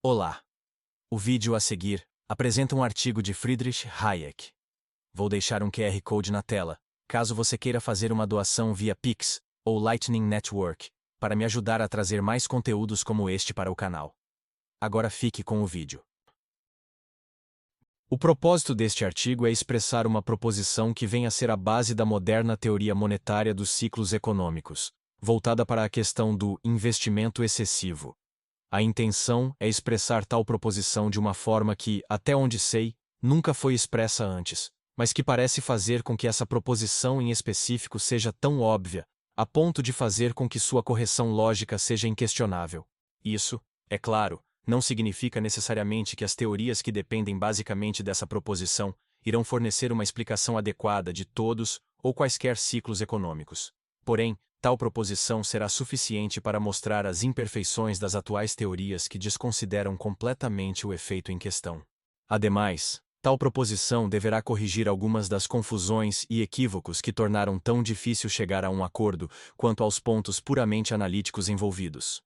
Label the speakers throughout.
Speaker 1: Olá! O vídeo a seguir apresenta um artigo de Friedrich Hayek. Vou deixar um QR Code na tela, caso você queira fazer uma doação via Pix ou Lightning Network, para me ajudar a trazer mais conteúdos como este para o canal. Agora fique com o vídeo. O propósito deste artigo é expressar uma proposição que vem a ser a base da moderna teoria monetária dos ciclos econômicos, voltada para a questão do investimento excessivo. A intenção é expressar tal proposição de uma forma que, até onde sei, nunca foi expressa antes, mas que parece fazer com que essa proposição em específico seja tão óbvia, a ponto de fazer com que sua correção lógica seja inquestionável. Isso, é claro, não significa necessariamente que as teorias que dependem basicamente dessa proposição irão fornecer uma explicação adequada de todos ou quaisquer ciclos econômicos. Porém, tal proposição será suficiente para mostrar as imperfeições das atuais teorias que desconsideram completamente o efeito em questão. Ademais, tal proposição deverá corrigir algumas das confusões e equívocos que tornaram tão difícil chegar a um acordo quanto aos pontos puramente analíticos envolvidos.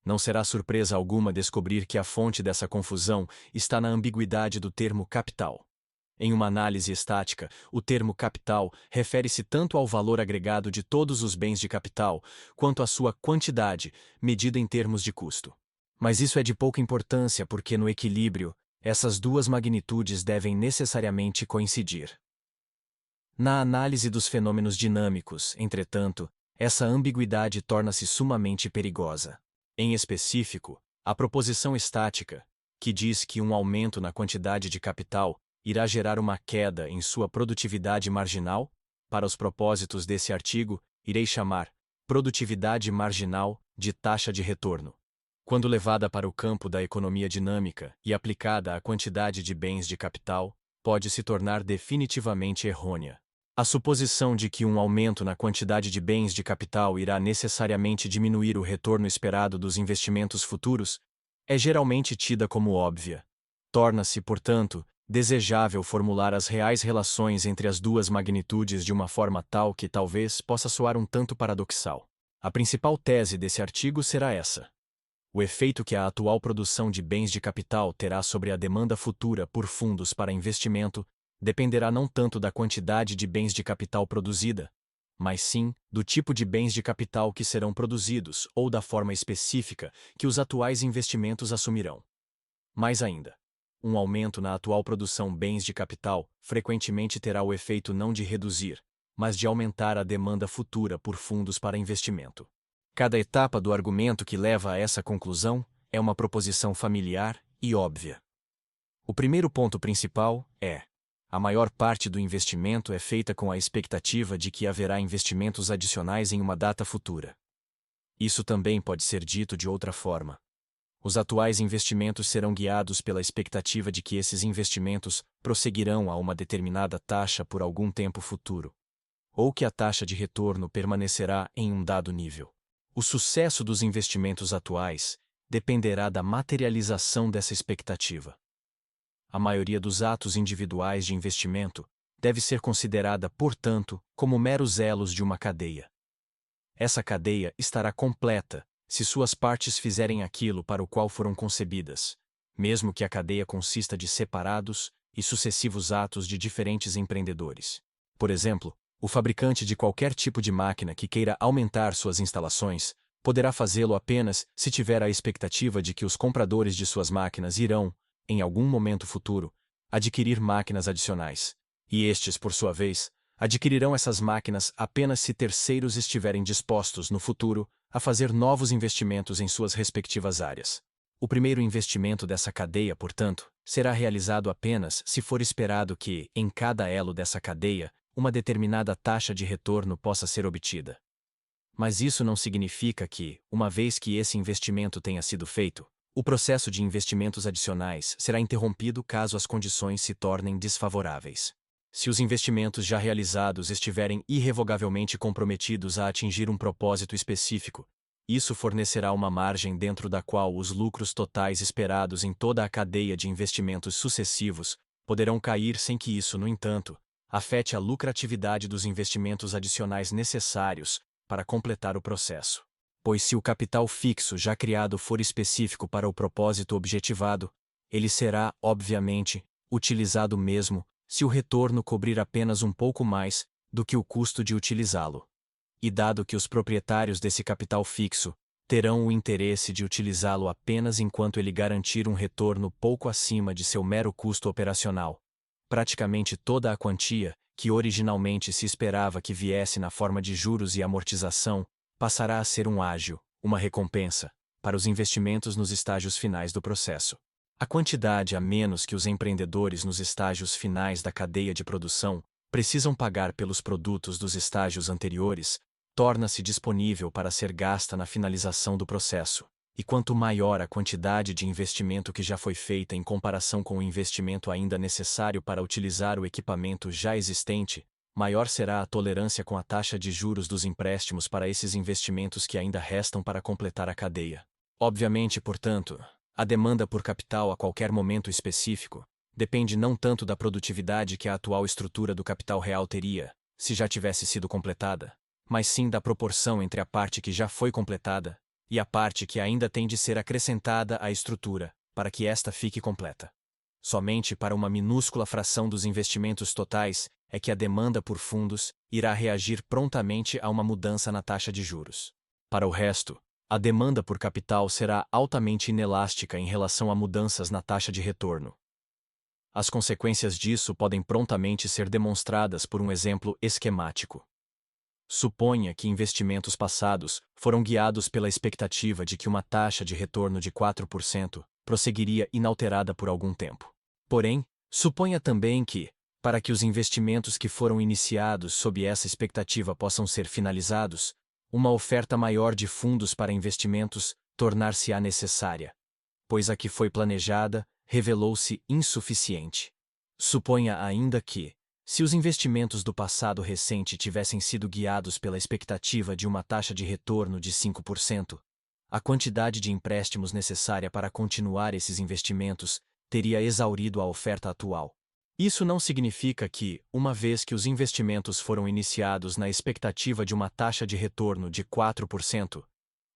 Speaker 1: Não será surpresa alguma descobrir que a fonte dessa confusão está na ambiguidade do termo capital. Em uma análise estática, o termo capital refere-se tanto ao valor agregado de todos os bens de capital, quanto à sua quantidade, medida em termos de custo. Mas isso é de pouca importância porque, no equilíbrio, essas duas magnitudes devem necessariamente coincidir. Na análise dos fenômenos dinâmicos, entretanto, essa ambiguidade torna-se sumamente perigosa. Em específico, a proposição estática, que diz que um aumento na quantidade de capital irá gerar uma queda em sua produtividade marginal, para os propósitos desse artigo, irei chamar produtividade marginal de taxa de retorno. Quando levada para o campo da economia dinâmica e aplicada à quantidade de bens de capital, pode se tornar definitivamente errônea. A suposição de que um aumento na quantidade de bens de capital irá necessariamente diminuir o retorno esperado dos investimentos futuros é geralmente tida como óbvia. Torna-se, portanto, desejável formular as reais relações entre as duas magnitudes de uma forma tal que talvez possa soar um tanto paradoxal. A principal tese desse artigo será essa: o efeito que a atual produção de bens de capital terá sobre a demanda futura por fundos para investimento dependerá não tanto da quantidade de bens de capital produzida, mas sim do tipo de bens de capital que serão produzidos ou da forma específica que os atuais investimentos assumirão. Mais ainda, um aumento na atual produção bens de capital frequentemente terá o efeito não de reduzir, mas de aumentar a demanda futura por fundos para investimento. Cada etapa do argumento que leva a essa conclusão é uma proposição familiar e óbvia. O primeiro ponto principal é: a maior parte do investimento é feita com a expectativa de que haverá investimentos adicionais em uma data futura. Isso também pode ser dito de outra forma. Os atuais investimentos serão guiados pela expectativa de que esses investimentos prosseguirão a uma determinada taxa por algum tempo futuro, ou que a taxa de retorno permanecerá em um dado nível. O sucesso dos investimentos atuais dependerá da materialização dessa expectativa. A maioria dos atos individuais de investimento deve ser considerada, portanto, como meros elos de uma cadeia. Essa cadeia estará completa se suas partes fizerem aquilo para o qual foram concebidas, mesmo que a cadeia consista de separados e sucessivos atos de diferentes empreendedores. Por exemplo, o fabricante de qualquer tipo de máquina que queira aumentar suas instalações poderá fazê-lo apenas se tiver a expectativa de que os compradores de suas máquinas irão, em algum momento futuro, adquirir máquinas adicionais, e estes, por sua vez, adquirirão essas máquinas apenas se terceiros estiverem dispostos, no futuro, a fazer novos investimentos em suas respectivas áreas. O primeiro investimento dessa cadeia, portanto, será realizado apenas se for esperado que, em cada elo dessa cadeia, uma determinada taxa de retorno possa ser obtida. Mas isso não significa que, uma vez que esse investimento tenha sido feito, o processo de investimentos adicionais será interrompido caso as condições se tornem desfavoráveis. Se os investimentos já realizados estiverem irrevogavelmente comprometidos a atingir um propósito específico, isso fornecerá uma margem dentro da qual os lucros totais esperados em toda a cadeia de investimentos sucessivos poderão cair sem que isso, no entanto, afete a lucratividade dos investimentos adicionais necessários para completar o processo. pois se o capital fixo já criado for específico para o propósito objetivado, ele será, obviamente, utilizado mesmo se o retorno cobrir apenas um pouco mais do que o custo de utilizá-lo. E dado que os proprietários desse capital fixo terão o interesse de utilizá-lo apenas enquanto ele garantir um retorno pouco acima de seu mero custo operacional, praticamente toda a quantia, que originalmente se esperava que viesse na forma de juros e amortização, passará a ser um ágio, uma recompensa, para os investimentos nos estágios finais do processo. A quantidade a menos que os empreendedores nos estágios finais da cadeia de produção precisam pagar pelos produtos dos estágios anteriores, torna-se disponível para ser gasta na finalização do processo. E quanto maior a quantidade de investimento que já foi feita em comparação com o investimento ainda necessário para utilizar o equipamento já existente, maior será a tolerância com a taxa de juros dos empréstimos para esses investimentos que ainda restam para completar a cadeia. Obviamente, portanto, a demanda por capital a qualquer momento específico depende não tanto da produtividade que a atual estrutura do capital real teria, se já tivesse sido completada, mas sim da proporção entre a parte que já foi completada e a parte que ainda tem de ser acrescentada à estrutura, para que esta fique completa. Somente para uma minúscula fração dos investimentos totais é que a demanda por fundos irá reagir prontamente a uma mudança na taxa de juros. Para o resto, a demanda por capital será altamente inelástica em relação a mudanças na taxa de retorno. As consequências disso podem prontamente ser demonstradas por um exemplo esquemático. Suponha que investimentos passados foram guiados pela expectativa de que uma taxa de retorno de 4% prosseguiria inalterada por algum tempo. Porém, suponha também que, para que os investimentos que foram iniciados sob essa expectativa possam ser finalizados, uma oferta maior de fundos para investimentos tornar-se-á necessária, pois a que foi planejada revelou-se insuficiente. Suponha ainda que, se os investimentos do passado recente tivessem sido guiados pela expectativa de uma taxa de retorno de 5%, a quantidade de empréstimos necessária para continuar esses investimentos teria exaurido a oferta atual. Isso não significa que, uma vez que os investimentos foram iniciados na expectativa de uma taxa de retorno de 4%,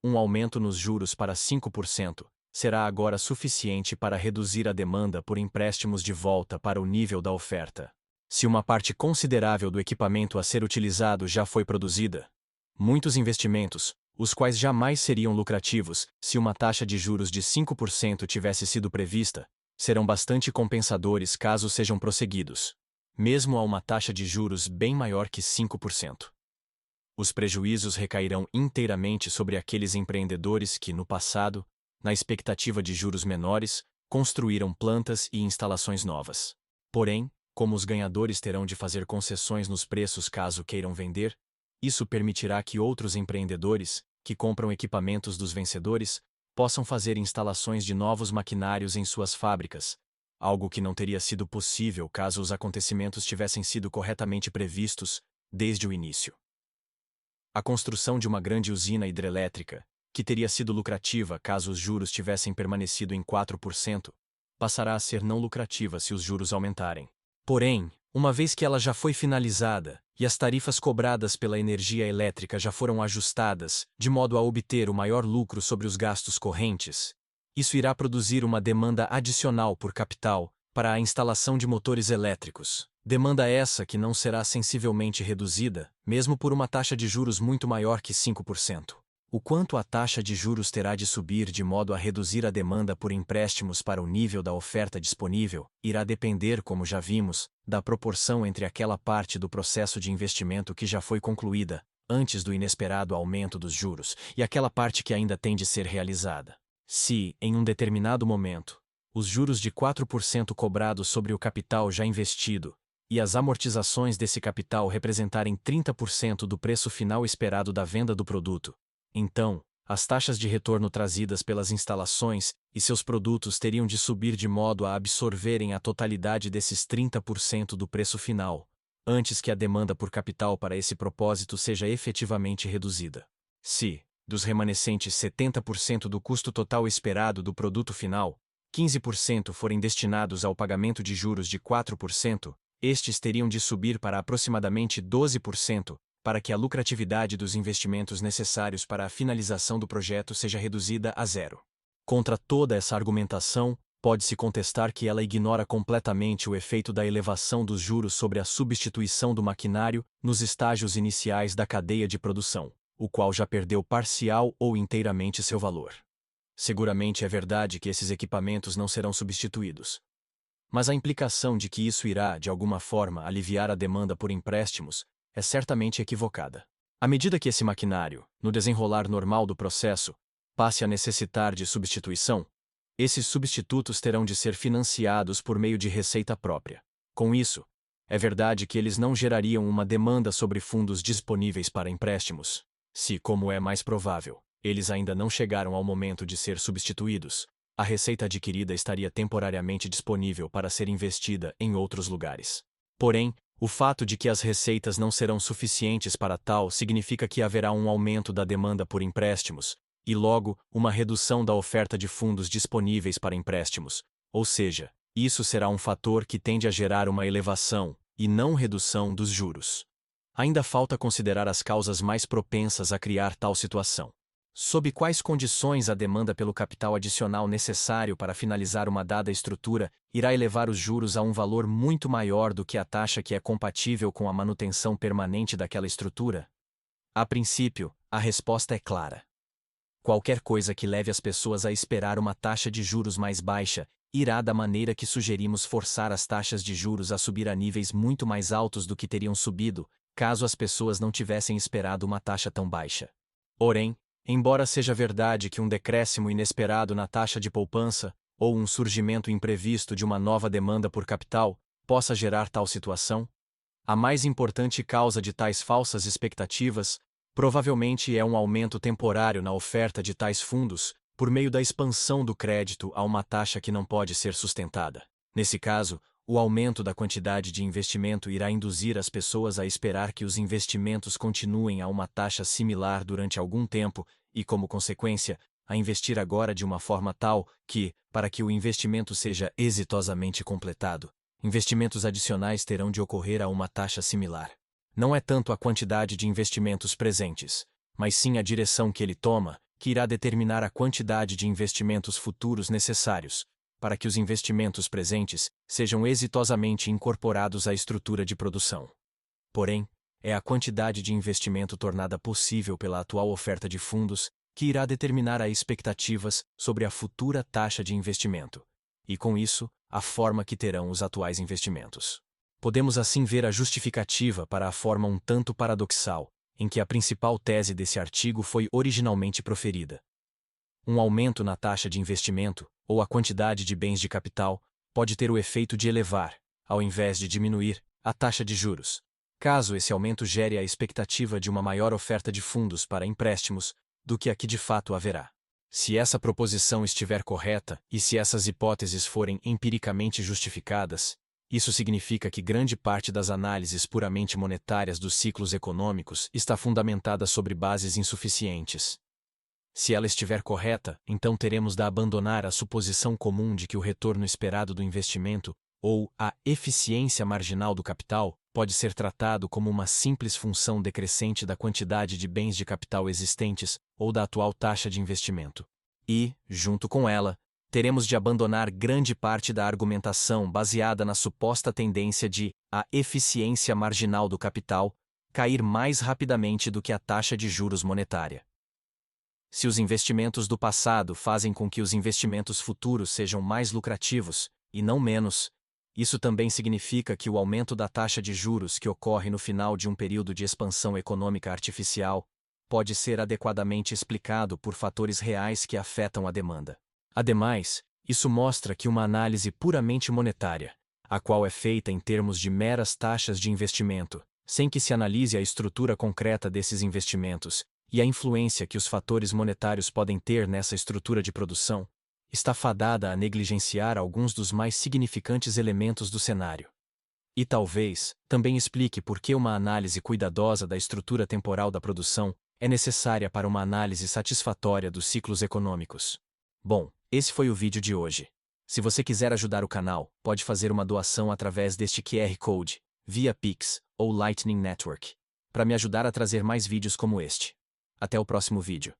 Speaker 1: um aumento nos juros para 5% será agora suficiente para reduzir a demanda por empréstimos de volta para o nível da oferta. Se uma parte considerável do equipamento a ser utilizado já foi produzida, muitos investimentos, os quais jamais seriam lucrativos se uma taxa de juros de 5% tivesse sido prevista, serão bastante compensadores caso sejam prosseguidos, mesmo a uma taxa de juros bem maior que 5%. Os prejuízos recairão inteiramente sobre aqueles empreendedores que, no passado, na expectativa de juros menores, construíram plantas e instalações novas. Porém, como os ganhadores terão de fazer concessões nos preços caso queiram vender, isso permitirá que outros empreendedores, que compram equipamentos dos vencedores, possam fazer instalações de novos maquinários em suas fábricas, algo que não teria sido possível caso os acontecimentos tivessem sido corretamente previstos desde o início. A construção de uma grande usina hidrelétrica, que teria sido lucrativa caso os juros tivessem permanecido em 4%, passará a ser não lucrativa se os juros aumentarem. Porém, uma vez que ela já foi finalizada e as tarifas cobradas pela energia elétrica já foram ajustadas de modo a obter o maior lucro sobre os gastos correntes, isso irá produzir uma demanda adicional por capital para a instalação de motores elétricos. Demanda essa que não será sensivelmente reduzida, mesmo por uma taxa de juros muito maior que 5%. O quanto a taxa de juros terá de subir de modo a reduzir a demanda por empréstimos para o nível da oferta disponível, irá depender, como já vimos, da proporção entre aquela parte do processo de investimento que já foi concluída, antes do inesperado aumento dos juros, e aquela parte que ainda tem de ser realizada. Se, em um determinado momento, os juros de 4% cobrados sobre o capital já investido, e as amortizações desse capital representarem 30% do preço final esperado da venda do produto, então, as taxas de retorno trazidas pelas instalações e seus produtos teriam de subir de modo a absorverem a totalidade desses 30% do preço final, antes que a demanda por capital para esse propósito seja efetivamente reduzida. Se, dos remanescentes 70% do custo total esperado do produto final, 15% forem destinados ao pagamento de juros de 4%, estes teriam de subir para aproximadamente 12%, para que a lucratividade dos investimentos necessários para a finalização do projeto seja reduzida a zero. Contra toda essa argumentação, pode-se contestar que ela ignora completamente o efeito da elevação dos juros sobre a substituição do maquinário nos estágios iniciais da cadeia de produção, o qual já perdeu parcial ou inteiramente seu valor. Seguramente é verdade que esses equipamentos não serão substituídos. Mas a implicação de que isso irá, de alguma forma, aliviar a demanda por empréstimos é certamente equivocada. À medida que esse maquinário, no desenrolar normal do processo, passe a necessitar de substituição, esses substitutos terão de ser financiados por meio de receita própria. Com isso, é verdade que eles não gerariam uma demanda sobre fundos disponíveis para empréstimos, se, como é mais provável, eles ainda não chegaram ao momento de ser substituídos. A receita adquirida estaria temporariamente disponível para ser investida em outros lugares. Porém, o fato de que as receitas não serão suficientes para tal significa que haverá um aumento da demanda por empréstimos, e logo, uma redução da oferta de fundos disponíveis para empréstimos, ou seja, isso será um fator que tende a gerar uma elevação, e não redução, dos juros. Ainda falta considerar as causas mais propensas a criar tal situação. Sob quais condições a demanda pelo capital adicional necessário para finalizar uma dada estrutura irá elevar os juros a um valor muito maior do que a taxa que é compatível com a manutenção permanente daquela estrutura? A princípio, a resposta é clara. Qualquer coisa que leve as pessoas a esperar uma taxa de juros mais baixa irá, da maneira que sugerimos, forçar as taxas de juros a subir a níveis muito mais altos do que teriam subido, caso as pessoas não tivessem esperado uma taxa tão baixa. Porém, embora seja verdade que um decréscimo inesperado na taxa de poupança, ou um surgimento imprevisto de uma nova demanda por capital, possa gerar tal situação, a mais importante causa de tais falsas expectativas provavelmente é um aumento temporário na oferta de tais fundos, por meio da expansão do crédito a uma taxa que não pode ser sustentada. Nesse caso, o aumento da quantidade de investimento irá induzir as pessoas a esperar que os investimentos continuem a uma taxa similar durante algum tempo e, como consequência, a investir agora de uma forma tal que, para que o investimento seja exitosamente completado, investimentos adicionais terão de ocorrer a uma taxa similar. Não é tanto a quantidade de investimentos presentes, mas sim a direção que ele toma, que irá determinar a quantidade de investimentos futuros necessários, para que os investimentos presentes sejam exitosamente incorporados à estrutura de produção. Porém, é a quantidade de investimento tornada possível pela atual oferta de fundos que irá determinar as expectativas sobre a futura taxa de investimento, e com isso, a forma que terão os atuais investimentos. Podemos assim ver a justificativa para a forma um tanto paradoxal, em que a principal tese desse artigo foi originalmente proferida. Um aumento na taxa de investimento, ou a quantidade de bens de capital, pode ter o efeito de elevar, ao invés de diminuir, a taxa de juros, caso esse aumento gere a expectativa de uma maior oferta de fundos para empréstimos do que a que de fato haverá. Se essa proposição estiver correta, e se essas hipóteses forem empiricamente justificadas, isso significa que grande parte das análises puramente monetárias dos ciclos econômicos está fundamentada sobre bases insuficientes. Se ela estiver correta, então teremos de abandonar a suposição comum de que o retorno esperado do investimento, ou a eficiência marginal do capital, pode ser tratado como uma simples função decrescente da quantidade de bens de capital existentes ou da atual taxa de investimento. E, junto com ela, teremos de abandonar grande parte da argumentação baseada na suposta tendência de a eficiência marginal do capital cair mais rapidamente do que a taxa de juros monetária. Se os investimentos do passado fazem com que os investimentos futuros sejam mais lucrativos, e não menos, isso também significa que o aumento da taxa de juros que ocorre no final de um período de expansão econômica artificial pode ser adequadamente explicado por fatores reais que afetam a demanda. Ademais, isso mostra que uma análise puramente monetária, a qual é feita em termos de meras taxas de investimento, sem que se analise a estrutura concreta desses investimentos e a influência que os fatores monetários podem ter nessa estrutura de produção, está fadada a negligenciar alguns dos mais significantes elementos do cenário. E talvez também explique por que uma análise cuidadosa da estrutura temporal da produção é necessária para uma análise satisfatória dos ciclos econômicos. Bom, esse foi o vídeo de hoje. Se você quiser ajudar o canal, pode fazer uma doação através deste QR Code, via Pix ou Lightning Network. para me ajudar a trazer mais vídeos como este. Até o próximo vídeo.